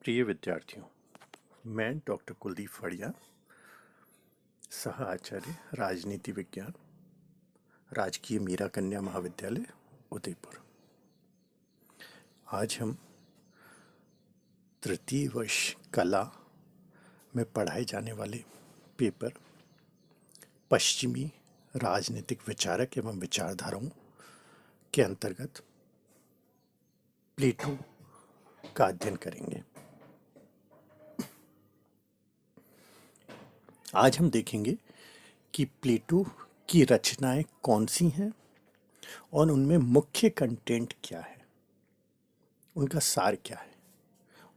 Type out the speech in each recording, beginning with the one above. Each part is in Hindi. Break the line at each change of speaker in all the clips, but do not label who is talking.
प्रिय विद्यार्थियों, मैं डॉक्टर कुलदीप फड़िया, सह आचार्य राजनीति विज्ञान, राजकीय मीरा कन्या महाविद्यालय उदयपुर। आज हम तृतीय वर्ष कला में पढ़ाए जाने वाले पेपर पश्चिमी राजनीतिक विचारक एवं विचारधाराओं के अंतर्गत प्लेटो का अध्ययन करेंगे। आज हम देखेंगे कि प्लेटो की रचनाएं कौन सी हैं और उनमें मुख्य कंटेंट क्या है, उनका सार क्या है,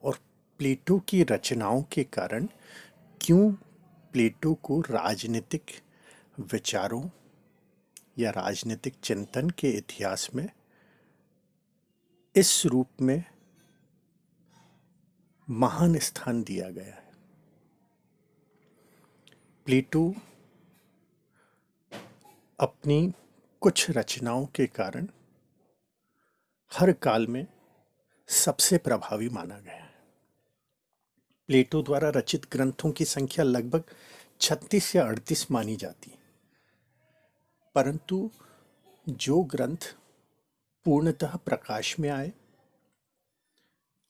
और प्लेटो की रचनाओं के कारण क्यों प्लेटो को राजनीतिक विचारों या राजनीतिक चिंतन के इतिहास में इस रूप में महान स्थान दिया गया है। प्लेटो अपनी कुछ रचनाओं के कारण हर काल में सबसे प्रभावी माना गया है। प्लेटो द्वारा रचित ग्रंथों की संख्या लगभग 36 या 38 मानी जाती है, परंतु जो ग्रंथ पूर्णतः प्रकाश में आए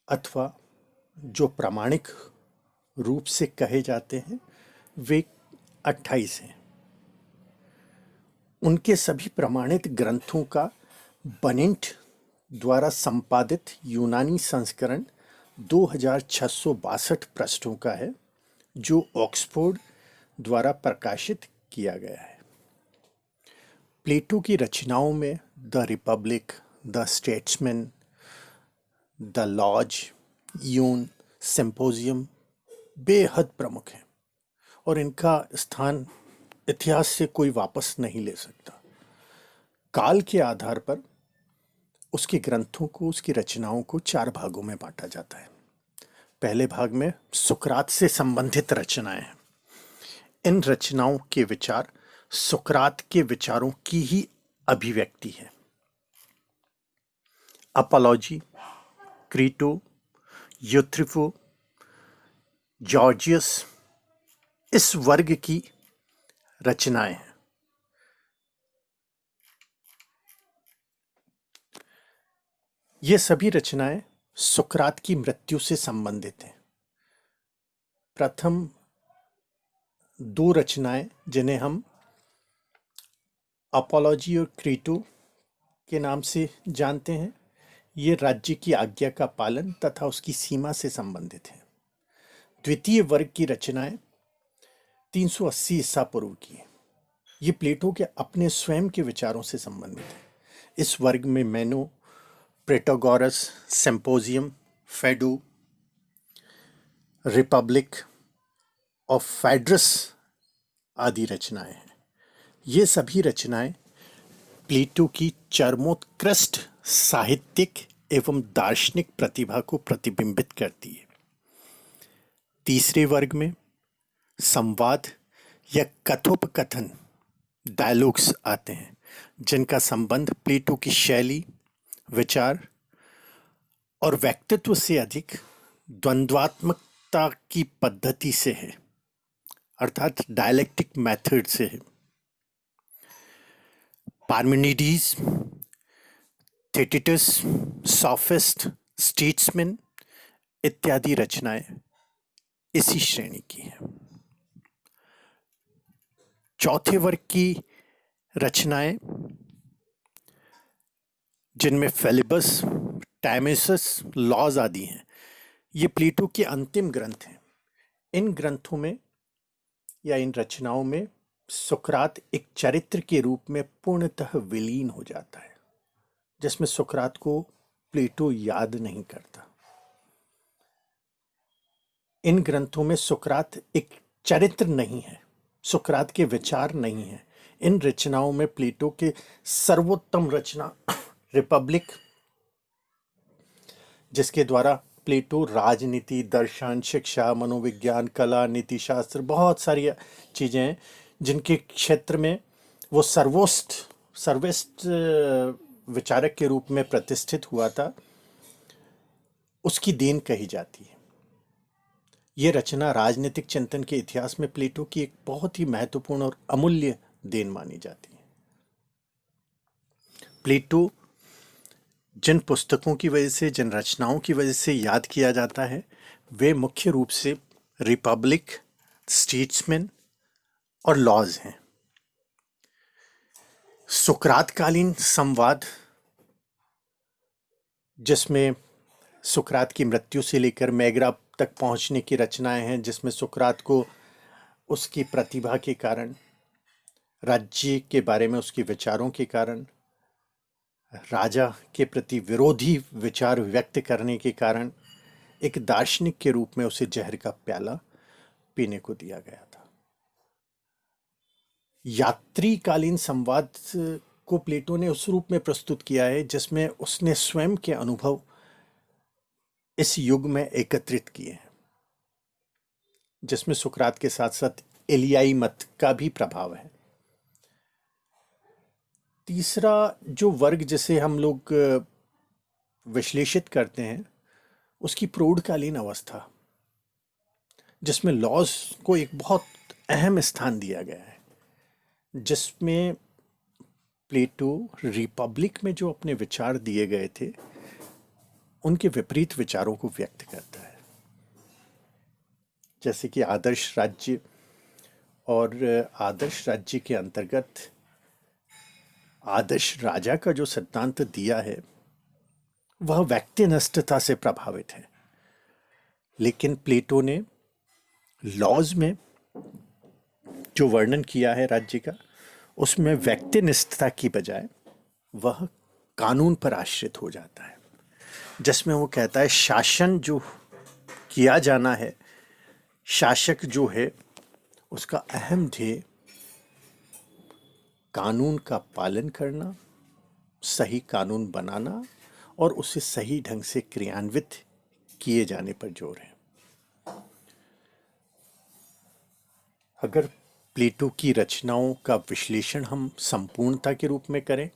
अथवा जो प्रामाणिक रूप से कहे जाते हैं वे 28 हैं। उनके सभी प्रमाणित ग्रंथों का बनिंट द्वारा संपादित यूनानी संस्करण 2662 पृष्ठों का है, जो ऑक्सफोर्ड द्वारा प्रकाशित किया गया है। प्लेटो की रचनाओं में the Republic, the Statesman, the Laws, Ion, Symposium बेहद प्रमुख हैं और इनका स्थान इतिहास से कोई वापस नहीं ले सकता। काल के आधार पर उसके ग्रंथों को, उसकी रचनाओं को 4 भागों में बांटा जाता है। पहले भाग में सुकरात से संबंधित रचनाएं हैं। इन रचनाओं के विचार सुकरात के विचारों की ही अभिव्यक्ति है। अपोलॉजी, क्रीटो, यूथ्रिफो, जॉर्जियस इस वर्ग की रचनाएं हैं। ये सभी रचनाएं सुकरात की मृत्यु से संबंधित हैं। प्रथम 2 रचनाएं जिन्हें हम अपोलॉजी और क्रीटो के नाम से जानते हैं, ये राज्य की आज्ञा का पालन तथा उसकी सीमा से संबंधित हैं। द्वितीय वर्ग की रचनाएं 380 ईसा पूर्व की है। ये प्लेटो के अपने स्वयं के विचारों से संबंधित है। इस वर्ग में मेनो, प्रोटैगोरस, सिंपोजियम, फेडो, रिपब्लिक और फेड्रस आदि रचनाएं हैं। ये सभी रचनाएं प्लेटो की चरमोत्कृष्ट साहित्यिक एवं दार्शनिक प्रतिभा को प्रतिबिंबित करती है। तीसरे वर्ग में संवाद या कथोपकथन, डायलॉग्स आते हैं, जिनका संबंध प्लेटो की शैली, विचार और व्यक्तित्व से अधिक द्वंद्वात्मकता की पद्धति से है, अर्थात डायलेक्टिक मेथड से है। पार्मेनिडीज, थेटिटस, सोफिस्ट, स्टेट्समैन इत्यादि रचनाएं इसी श्रेणी की हैं। चौथे वर्ग की रचनाएं जिनमें फेलिबस, टाइमेसस, लॉज आदि हैं, ये प्लेटो के अंतिम ग्रंथ हैं। इन ग्रंथों में या इन रचनाओं में सुकरात एक चरित्र के रूप में पूर्णतः विलीन हो जाता है, जिसमें सुकरात को प्लेटो याद नहीं करता। इन ग्रंथों में सुकरात एक चरित्र नहीं है, सुकरात के विचार नहीं है। इन रचनाओं में प्लेटो के सर्वोत्तम रचना रिपब्लिक, जिसके द्वारा प्लेटो राजनीति, दर्शन, शिक्षा, मनोविज्ञान, कला, नीतिशास्त्र, बहुत सारी चीज़ें हैं जिनके क्षेत्र में वो सर्वोत्कृष्ट विचारक के रूप में प्रतिष्ठित हुआ था, उसकी देन कही जाती है। ये रचना राजनीतिक चिंतन के इतिहास में प्लेटो की एक बहुत ही महत्वपूर्ण और अमूल्य देन मानी जाती है। प्लेटो जिन पुस्तकों की वजह से, जिन रचनाओं की वजह से याद किया जाता है, वे मुख्य रूप से रिपब्लिक, स्टेट्समैन और लॉज हैं। सुकरात कालीन संवाद, जिसमें सुकरात की मृत्यु से लेकर मैग्रा तक पहुंचने की रचनाएं हैं, जिसमें सुकरात को उसकी प्रतिभा के कारण, राज्य के बारे में उसके विचारों के कारण, राजा के प्रति विरोधी विचार व्यक्त करने के कारण एक दार्शनिक के रूप में उसे जहर का प्याला पीने को दिया गया था। यात्रीकालीन संवाद को प्लेटो ने उस रूप में प्रस्तुत किया है जिसमें उसने स्वयं के अनुभव इस युग में एकत्रित किए हैं, जिसमें सुकरात के साथ साथ एलियाई मत का भी प्रभाव है। तीसरा जो वर्ग जिसे हम लोग विश्लेषित करते हैं, उसकी प्रौढ़कालीन अवस्था, जिसमें लॉज को एक बहुत अहम स्थान दिया गया है, जिसमें प्लेटो रिपब्लिक में जो अपने विचार दिए गए थे उनके विपरीत विचारों को व्यक्त करता है, जैसे कि आदर्श राज्य, और आदर्श राज्य के अंतर्गत आदर्श राजा का जो सिद्धांत दिया है वह व्यक्तिनिष्ठता से प्रभावित है, लेकिन प्लेटो ने लॉज में जो वर्णन किया है राज्य का, उसमें व्यक्तिनिष्ठता की बजाय वह कानून पर आश्रित हो जाता है, जिसमें वो कहता है शासन जो किया जाना है, शासक जो है, उसका अहम ध्येय कानून का पालन करना, सही कानून बनाना और उसे सही ढंग से क्रियान्वित किए जाने पर जोर है। अगर प्लेटो की रचनाओं का विश्लेषण हम संपूर्णता के रूप में करें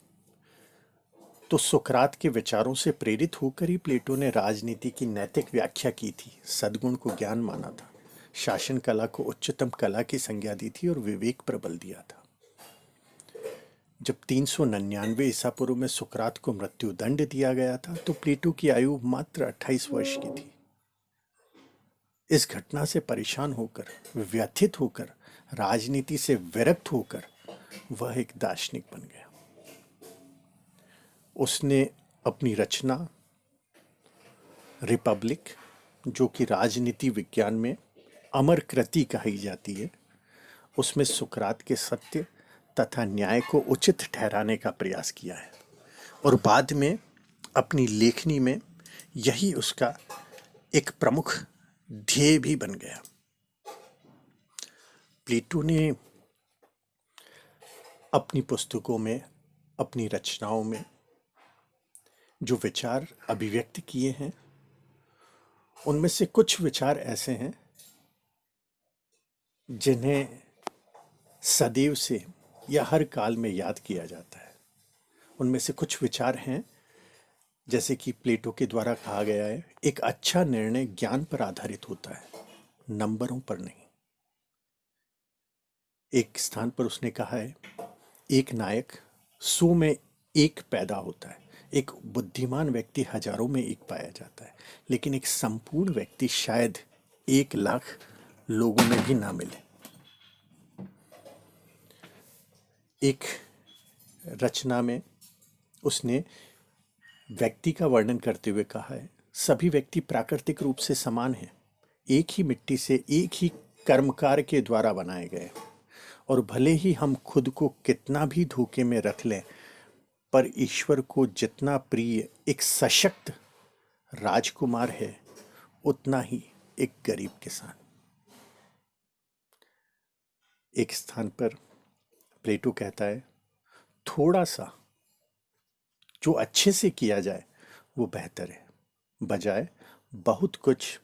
तो सुकरात के विचारों से प्रेरित होकर ही प्लेटो ने राजनीति की नैतिक व्याख्या की थी, सद्गुण को ज्ञान माना था, शासन कला को उच्चतम कला की संज्ञा दी थी और विवेक पर बल दिया था। जब 399 ईसा पूर्व में सुकरात को मृत्युदंड दिया गया था तो प्लेटो की आयु मात्र 28 वर्ष की थी। इस घटना से परेशान होकर, व्यथित होकर, राजनीति से विरक्त होकर वह एक दार्शनिक बन गया। उसने अपनी रचना रिपब्लिक, जो कि राजनीति विज्ञान में अमर कृति कही जाती है, उसमें सुकरात के सत्य तथा न्याय को उचित ठहराने का प्रयास किया है और बाद में अपनी लेखनी में यही उसका एक प्रमुख ध्येय भी बन गया। प्लेटो ने अपनी पुस्तकों में, अपनी रचनाओं में जो विचार अभिव्यक्त किए हैं, उनमें से कुछ विचार ऐसे हैं जिन्हें सदैव से या हर काल में याद किया जाता है। उनमें से कुछ विचार हैं जैसे कि प्लेटो के द्वारा कहा गया है, एक अच्छा निर्णय ज्ञान पर आधारित होता है, नंबरों पर नहीं। एक स्थान पर उसने कहा है, एक नायक 100 में एक पैदा होता है, एक बुद्धिमान व्यक्ति हजारों में एक पाया जाता है, लेकिन एक संपूर्ण व्यक्ति शायद 1,00,000 लोगों में भी ना मिले। एक रचना में उसने व्यक्ति का वर्णन करते हुए कहा है, सभी व्यक्ति प्राकृतिक रूप से समान हैं, एक ही मिट्टी से, एक ही कर्मकार के द्वारा बनाए गए, और भले ही हम खुद को कितना भी धोखे में रख लें, पर ईश्वर को जितना प्रिय एक सशक्त राजकुमार है, उतना ही एक गरीब किसान। एक स्थान पर प्लेटो कहता है, थोड़ा सा जो अच्छे से किया जाए वो बेहतर है, बजाय बहुत कुछ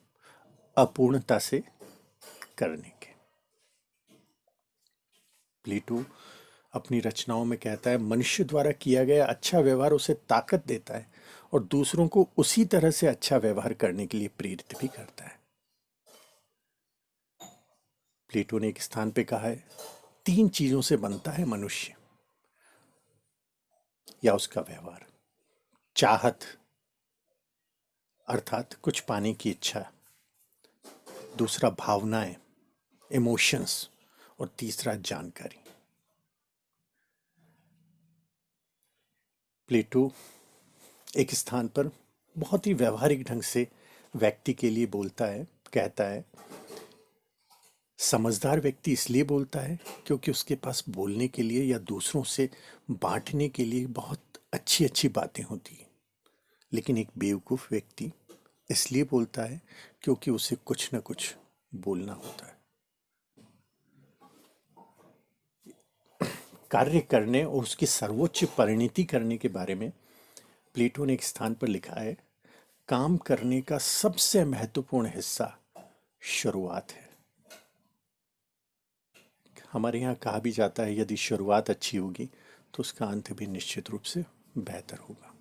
अपूर्णता से करने के। प्लेटो अपनी रचनाओं में कहता है, मनुष्य द्वारा किया गया अच्छा व्यवहार उसे ताकत देता है और दूसरों को उसी तरह से अच्छा व्यवहार करने के लिए प्रेरित भी करता है। प्लेटो ने एक स्थान पे कहा है, 3 चीजों से बनता है मनुष्य या उसका व्यवहार। चाहत अर्थात कुछ पाने की इच्छा, दूसरा भावनाएं, इमोशंस, और तीसरा जानकारी। प्लेटो एक स्थान पर बहुत ही व्यवहारिक ढंग से व्यक्ति के लिए बोलता है, कहता है, समझदार व्यक्ति इसलिए बोलता है क्योंकि उसके पास बोलने के लिए या दूसरों से बांटने के लिए बहुत अच्छी अच्छी बातें होती हैं। लेकिन एक बेवकूफ़ व्यक्ति इसलिए बोलता है क्योंकि उसे कुछ ना कुछ बोलना होता है। कार्य करने और उसकी सर्वोच्च परिणति करने के बारे में प्लेटो ने एक स्थान पर लिखा है, काम करने का सबसे महत्वपूर्ण हिस्सा शुरुआत है। हमारे यहाँ कहा भी जाता है, यदि शुरुआत अच्छी होगी तो उसका अंत भी निश्चित रूप से बेहतर होगा।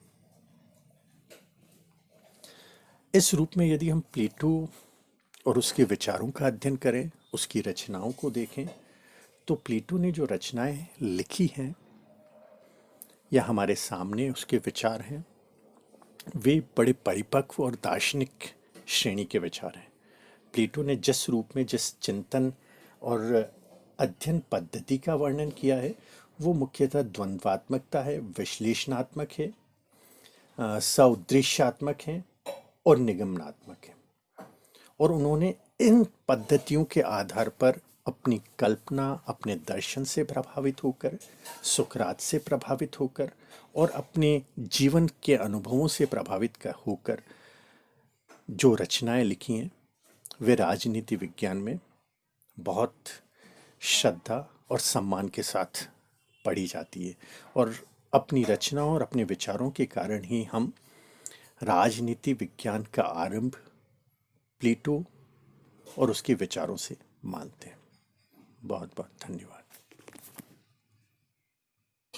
इस रूप में यदि हम प्लेटो और उसके विचारों का अध्ययन करें, उसकी रचनाओं को देखें, तो प्लेटो ने जो रचनाएं लिखी हैं या हमारे सामने उसके विचार हैं, वे बड़े परिपक्व और दार्शनिक श्रेणी के विचार हैं। प्लेटो ने जिस रूप में जिस चिंतन और अध्ययन पद्धति का वर्णन किया है, वो मुख्यतः द्वंद्वात्मकता है, विश्लेषणात्मक है, सौदृश्यात्मक है और निगमनात्मक है। और उन्होंने इन पद्धतियों के आधार पर अपनी कल्पना अपने दर्शन से प्रभावित होकर, सुकरात से प्रभावित होकर और अपने जीवन के अनुभवों से प्रभावित होकर जो रचनाएं लिखी हैं, वे राजनीति विज्ञान में बहुत श्रद्धा और सम्मान के साथ पढ़ी जाती है। और अपनी रचनाओं और अपने विचारों के कारण ही हम राजनीति विज्ञान का आरंभ प्लेटो और उसके विचारों से मानते हैं। बहुत बहुत धन्यवाद।